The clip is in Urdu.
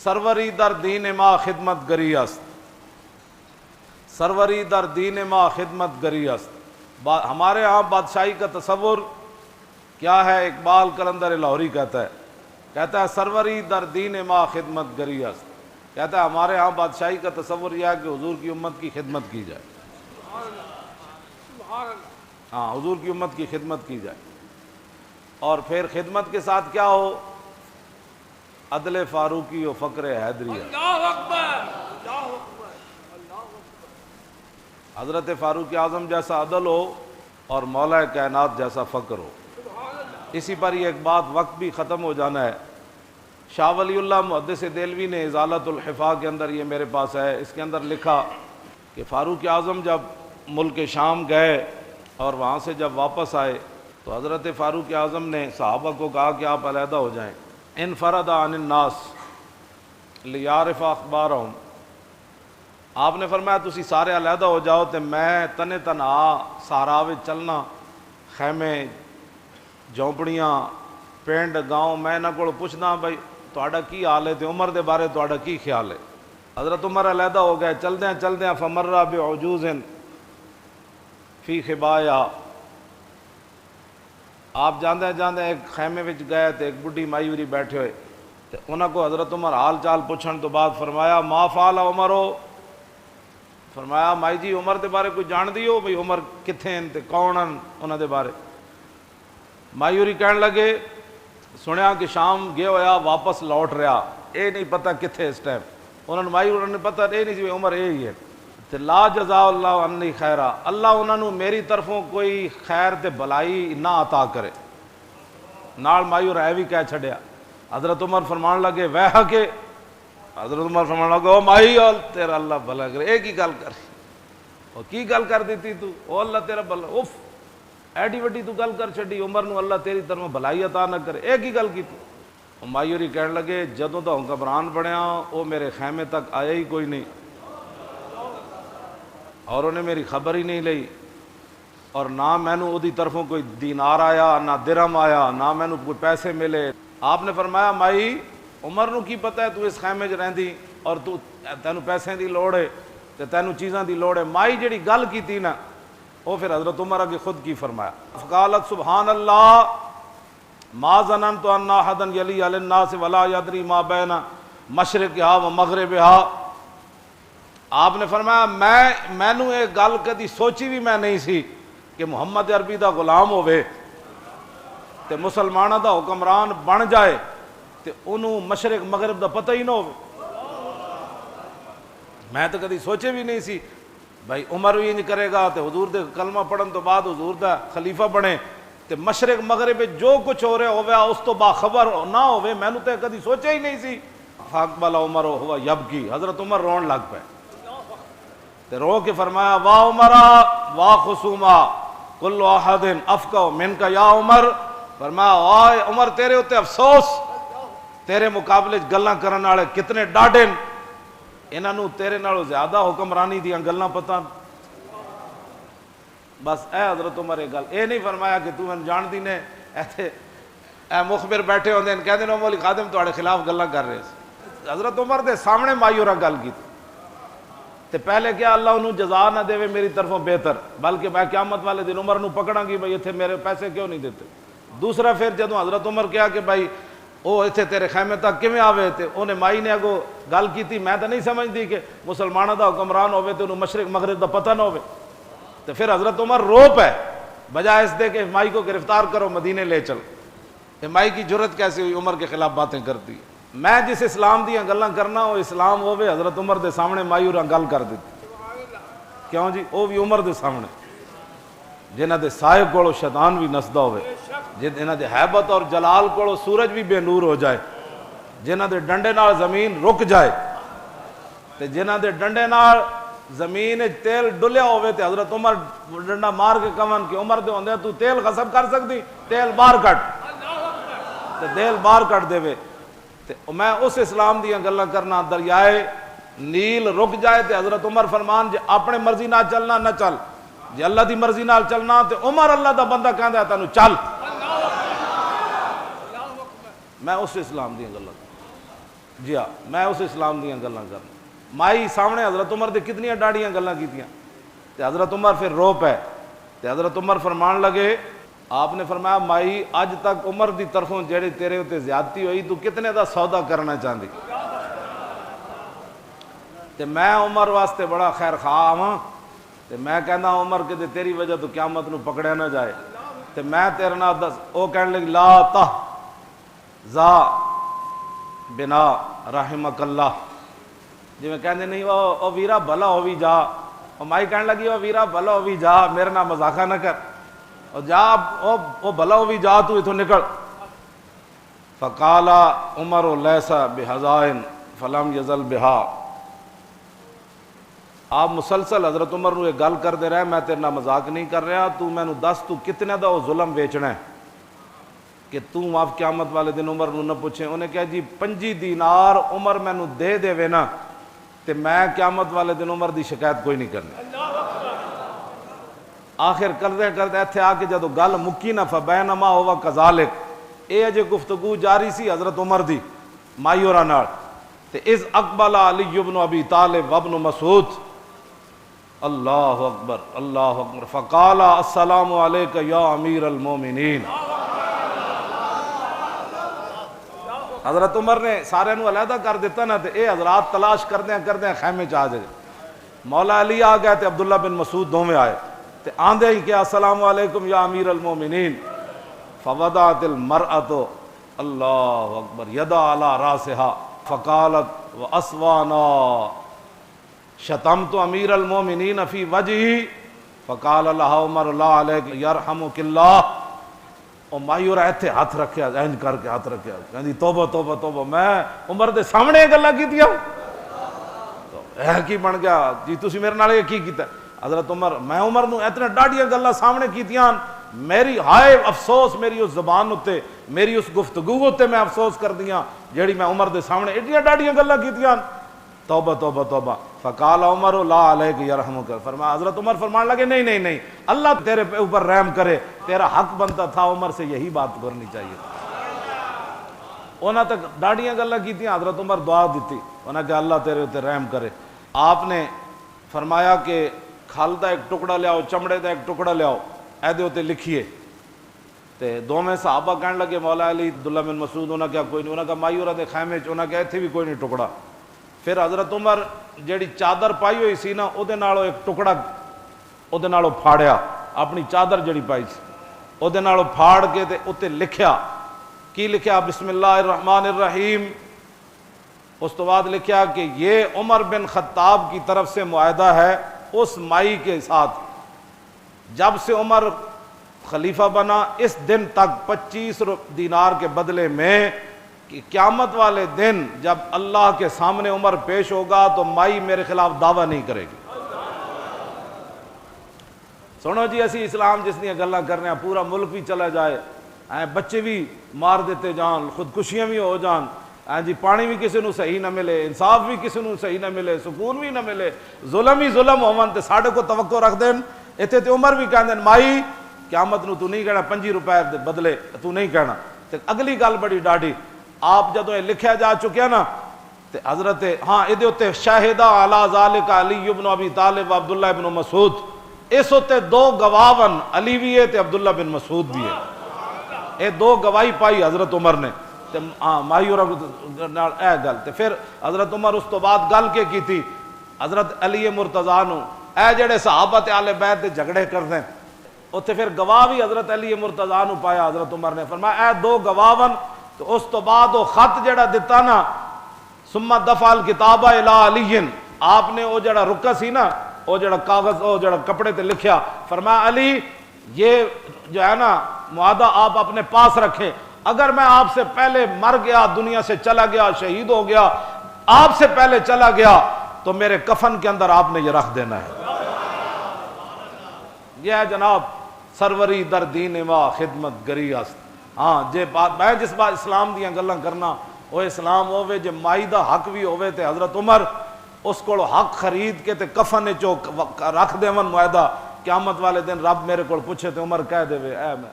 سروری در دین ما خدمت گری است، سروری در دین ما خدمت گری است۔ ہمارے ہاں بادشاہی کا تصور کیا ہے؟ اقبال قلندر لاہوری کہتا ہے سروری در دین ما خدمت گری است، کہتا ہے ہمارے ہاں بادشاہی کا تصور یہ ہے کہ حضور کی امت کی خدمت کی جائے، ہاں حضور کی امت کی خدمت کی جائے، اور پھر خدمت کے ساتھ کیا ہو؟ عدل فاروقی و فقر حیدری۔ اللہ اکبر، اللہ اکبر، اللہ اکبر۔ حضرت فاروق اعظم جیسا عدل ہو اور مولا کائنات جیسا فقر ہو۔ اسی پر یہ ایک بات، وقت بھی ختم ہو جانا ہے، شاہ ولی اللہ محدث دہلوی نے ازالۃ الحفا کے اندر، یہ میرے پاس ہے، اس کے اندر لکھا کہ فاروق اعظم جب ملک شام گئے اور وہاں سے جب واپس آئے تو حضرت فاروق اعظم نے صحابہ کو کہا کہ آپ علیحدہ ہو جائیں، انفرد عن الناس لیعرف اخبارہم، آپ نے فرمایا تسی سارے علیحدہ ہو جاؤ تے میں تنے تنہا صحرا وچ چلنا، خیمے جھونپڑیاں پنڈ گاؤں، میں انہاں کول پوچھنا بھائی تہاڈا کی حال ہے تے عمر دے بارے تہاڈا کی خیال ہے۔ حضرت عمر علیحدہ ہو گئے، چلدیاں فمر بعجوز فی خبایا، آپ جاندے ایک خیمے وچ گئے تے ایک بڈھی مائی ہوری بیٹھے ہوئے تے انہاں کو حضرت عمر حال چال پوچھن تو بعد فرمایا ما فعل عمرو، فرمایا مائی جی عمر دے بارے کوئی جان دیو بھئی عمر کتھے ہیں تے کون ہیں انہاں دے بارے؟ مائی ہوری کہن لگے سنیا کہ شام گیا ہویا واپس لوٹ رہا، اے نہیں پتہ کتھے اس ٹائم، انہوں نے مائی ہوری نے پتہ اے نہیں سی عمر اے ہی ہے تے لا جزا اللہ عنی خیرہ، اللہ انہوں نے میری طرفوں کوئی خیر تے بلائی نہ عطا کرے۔ نال مائی اور بھی کہہ چھڑیا، حضرت عمر فرمان لگے ویہا کہ، حضرت عمر فرمان لگے او مائی اور تیرا اللہ بھلا کرے، ایک ہی گل کر او کی گل کر دیتی تو، او اللہ تیرا بھلا، اف ایڈی وڈی تو گل کر چھڑی، عمر نو اللہ تیری طرف بھلائی عطا نہ کرے، ایک ہی گل کی تو۔ مائی ہوری کہن لگے جدوں دا حکمران بنیا او میرے خیمے تک آیا ہی کوئی نہیں، اور انہیں میری خبر ہی نہیں لئی، اور نہ مینوں اودی طرفوں کوئی دینار آیا، نہ درہم آیا، نہ مینوں کوئی پیسے ملے۔ آپ نے فرمایا مائی عمر نو کی پتہ ہے تو اس خیمے 'چ رہندی اور تو تینوں پیسے دی لوڑ ہے تے تینوں چیزاں دی لوڑ ہے۔ مائی جڑی گل کیتی نا وہ پھر حضرت عمر اگے خود کی فرمایا، فقالت سبحان اللہ ما ظننت ان احدا یلی علی الناس ولا یدری ما بین مشرقہا و مغربہا۔ آپ نے فرمایا مینوں یہ گل کدی سوچی بھی میں نہیں سی کہ محمد عربی دا غلام ہوئے تے مسلمانہ دا حکمران بن جائے تے انہوں مشرق مغرب دا پتہ ہی نہ ہوئے۔ میں تو کدی سوچے بھی نہیں سی بھائی عمر بھی انج کرے گا تے حضور دے کلمہ پڑھن تو بعد حضور دا خلیفہ بنے تے مشرق مغرب جو کچھ ہو رہا ہویا اس تو باخبر نہ ہوئے، میں نے تو کدی سوچے ہی نہیں سی۔ فاقبل عمر ہوا یبکی، حضرت عمر رون لگ پے تے رو کے فرمایا واہ عمرہ واہ خصومہ کل احد افقہ منک یا عمر، فرمایا آئے عمر تیرے ہوتے افسوس، تیرے مقابلے گلاں کرن والے کتنے ڈاڈے، انہوں تیرے نالوں زیادہ حکمرانی دیاں گلاں پتہ۔ بس اے حضرت عمر ایک گل اے نہیں فرمایا کہ تو میں جان دی نے ایتھے اے مخبر بیٹھے ہوندے ہیں کہندے نے مولی خادم تواڈے خلاف گلاں کر رہے ہیں۔ حضرت عمر دے سامنے مایورہ گل کی تے پہلے کیا اللہ انہوں جزا نہ دے میری طرفوں بہتر، بلکہ میں قیامت والے دن عمر نو پکڑاں گی بھائی ایتھے میرے پیسے کیوں نہیں دیتے۔ دوسرا پھر جدوں حضرت عمر کیا کہ بھائی او ایتھے تیرے خیمے تک کیویں آوے تے انہیں مائی نے اگو گل کیتی، میں تو نہیں سمجھتی کہ مسلمانہ دا حکمران ہوئے تے انہوں مشرق مغرب دا پتہ نہ ہوئے۔ تو پھر حضرت عمر رو پے بجائے اس دے کہ مائی کو گرفتار کرو مدینے لے چل، کہ مائی کی جرت کیسے ہوئی عمر کے خلاف باتیں کرتی۔ میں جس اسلام دیاں گلاں کرنا وہ اسلام ہوئے حضرت عمر دے سامنے مائی اور گل کر دیتی، کیوں جی وہ بھی عمر دے سامنے جنہ دے سائے کولو شیطان بھی نسدا ہوئے، جنہ دے حیبت اور جلال کولو سورج بھی بے نور ہو جائے، جنہ دے ڈنڈے نال زمین رک جائے تے جنہ دے ڈنڈے نال زمین تیل ڈلیا ہوئے تے حضرت عمر ڈنڈا مار کے کمن کہ عمر دے ہوندے تو تیل غصب کر سکتی، تیل باہر کٹ تے تیل باہر کٹ دے وے۔ تے میں اس اسلام دیاں گلاں کرنا، دریائے نیل رک جائے تے حضرت عمر فرمان جے اپنے مرضی نال چلنا نہ چل، جے اللہ دی مرضی نال چلنا تے عمر اللہ دا بندہ کہندا ہے تینوں چل۔ میں اس اسلام دیاں گلاں جی ہاں میں اس اسلام دیاں گلاں کرنا. مائی سامنے حضرت عمر دے کتنی ڈاڑیاں گلاں کیتیاں تے حضرت عمر پھر رو پے تے حضرت عمر فرمان لگے, آپ نے فرمایا مائی اج تک عمر دی طرفوں جڑی تیرے تے زیادتی ہوئی تو کتنے دا سودا کرنا چاہندی؟ تے میں عمر واسطے بڑا خیر خواہ ہاں تے میں کہنا عمر کہ تیری وجہ تو قیامت نو پکڑیا نہ جائے تے میں تیرے نال دس. او کہنے لگی لا تحزا بنا رحمک اللہ, جی میں کہندے نہیں او ویرا بھلا ہووی جا. او مائی کہنے لگی او ویرا بھلا ہووی جا, میرے نال مذاقہ نہ کر, او جا او بھلا ہووی جا, تو اتھوں نکل. فقال عمر لیس بحزائن فلم یزل بہا. آپ مسلسل حضرت عمر نو یہ گل کرتے رہے, میں تیرے نال مذاق نہیں کر رہا, تو مینو دس تو کتنے دا وہ ظلم ویچنا ہے کہ تم آپ قیامت والے دن عمر نو نہ پوچھیں. انہیں کہا جی 5 دینار عمر مینو دے دے وے نا تے میں قیامت والے دن عمر دی شکایت کوئی نہیں کرنی. آخر کرتے کرتے ایتھے آ کے جدو گل مکی نا فبینما ہوا کذالک, اے اجے گفتگو جاری سی حضرت عمر دی مائی ہوراں نال, تے اذ اقبل علی بن ابی طالب وابن مسعود اللہ اکبر اللہ اکبر فقال السلام علیک یا امیر المومنین. حضرت عمر نے سارے نو علیحدہ کر دیتا نا, تے اے حضرات تلاش کردیں خیمے چ آ جائے. مولا علی آ گئے تے عبداللہ بن مسعود دوویں آئے تے آندے ہی کیا السلام علیکم یا امیر المومنین. فوضعت المرأۃ اللہ اکبر یدا علی راسها فقالت واسوانا شتمت امیر المومنین فی وجہی فقال اللہ عمر لا علیک یرحمک اللہ. اور مائی اور ایتھے ہاتھ رکھیا, اینج کر کے ہاتھ رکھیا, کہندی توبہ توبہ توبہ, میں عمر دے سامنے گلاں کیتیاں اے کی بن گیا جی تسی میرے نال کی کیتا. حضرت عمر میں عمر نو اتنا ڈاڈیاں گلاں سامنے کیتیاں, میری ہائے افسوس میری اس زبان اتے میری اس گفتگو اتے میں افسوس کر دیاں جیڑی میں عمر دے سامنے ایڈیاں ڈاڈیاں گلاں کیتیاں. توبہ توبہ توبہ. فقال عمر لا علیک یرحمک, فرمایا حضرت عمر فرمان لگے نہیں نہیں نہیں اللہ تیرے اوپر رحم کرے, تیرا حق بنتا تھا عمر سے یہی بات کرنی چاہیے. انہاں تک ڈاڈیاں گلاں کیتیاں, حضرت عمر دعا دیتی, انہاں کہ اللہ تیرے اوپر رحم کرے. آپ نے فرمایا کہ کھل دا ایک ٹکڑا لیاؤ, چمڑے دا ایک ٹکڑا لیاؤ, اے دے اوتے لکھیے. تے دوویں صحابہ کہنے لگے مولا علی عبداللہ بن مسعود, انہاں کیا کوئی نہیں, انہاں کہا مائی ہوراں دے خیمے چ, انہاں کہا ایتھے بھی کوئی نہیں ٹکڑا. پھر حضرت عمر جیڑی چادر پائی ہوئی سی نا او دے نالوں ایک ٹکڑا او دے نالوں پھاڑیا, اپنی چادر جڑی پائی سی او دے نالوں پھاڑ کے تے اوتے لکھیا. کی لکھیا؟ بسم اللہ الرحمن الرحیم. اس تو بعد لکھیا کہ یہ عمر بن خطاب کی طرف سے معاہدہ ہے اس مائی کے ساتھ, جب سے عمر خلیفہ بنا اس دن تک 25 دینار کے بدلے میں کہ قیامت والے دن جب اللہ کے سامنے عمر پیش ہوگا تو مائی میرے خلاف دعویٰ نہیں کرے گی. سنو جی اسی اسلام جس دیا گلاں کر رہے ہیں, پورا ملک بھی چلا جائے, بچے بھی مار دیتے جان, خودکشیاں بھی ہو جان, جی پانی بھی کسی نو صحیح نہ ملے, انصاف بھی کسی نو صحیح نہ ملے, سکون بھی نہ ملے, ظلم ہی ظلم ہون تے ساڈے کو توقع رکھ دین. اتنے تے عمر بھی کہندے مائی قیامت نو تو نہیں کہنا 5 روپے دے بدلے تو نہیں کہنا. تے اگلی گل بڑی ڈاڈی, آپ جدو یہ لکھیا جا چکیا نا تے حضرت ہاں یہ تے شاہدہ علی ذالک علی بن ابی طالب و عبداللہ بن مسعود, اس ہوتے 2 گواہن علی بھی ہے تے عبداللہ بن مسعود بھی ہے. یہ 2 گواہی پائی حضرت عمر نے تے مائی اور اے گل. تے پھر حضرت عمر اس تو بعد گل کے کی تھی حضرت علی مرتضیٰ نو, اے جڑے صحابہ تے اہل بیت دے جھگڑے کردے اوتھے پھر گواہ بھی حضرت علی مرتضیٰ نو پایا. حضرت عمر نے فرمایا اے 2 گواہن. تو اس تو بعد وہ خط جڑا دیتا نا ثم دفع الکتاب الی علی, آپ نے وہ جڑا رکا سی نا وہ جڑا کاغذ وہ جڑا کپڑے تے لکھیا, فرمایا علی یہ جو ہے نا معاہدہ آپ اپنے پاس رکھیں, اگر میں آپ سے پہلے مر گیا, دنیا سے چلا گیا, شہید ہو گیا, آپ سے پہلے چلا گیا, تو میرے کفن کے اندر آپ نے یہ رکھ دینا ہے. یہ ہے جناب سروری در دین وا خدمت گری است. ہاں جے بات میں جس بات اسلام دیاں گلاں کرنا وہ اسلام ہوے جے مائی دا حق بھی ہوے تے حضرت عمر اس کو حق خرید کے تے کفن چو رکھ دیون معاہدہ, قیامت والے دن رب میرے کو پوچھے تے عمر کہہ دے اے میں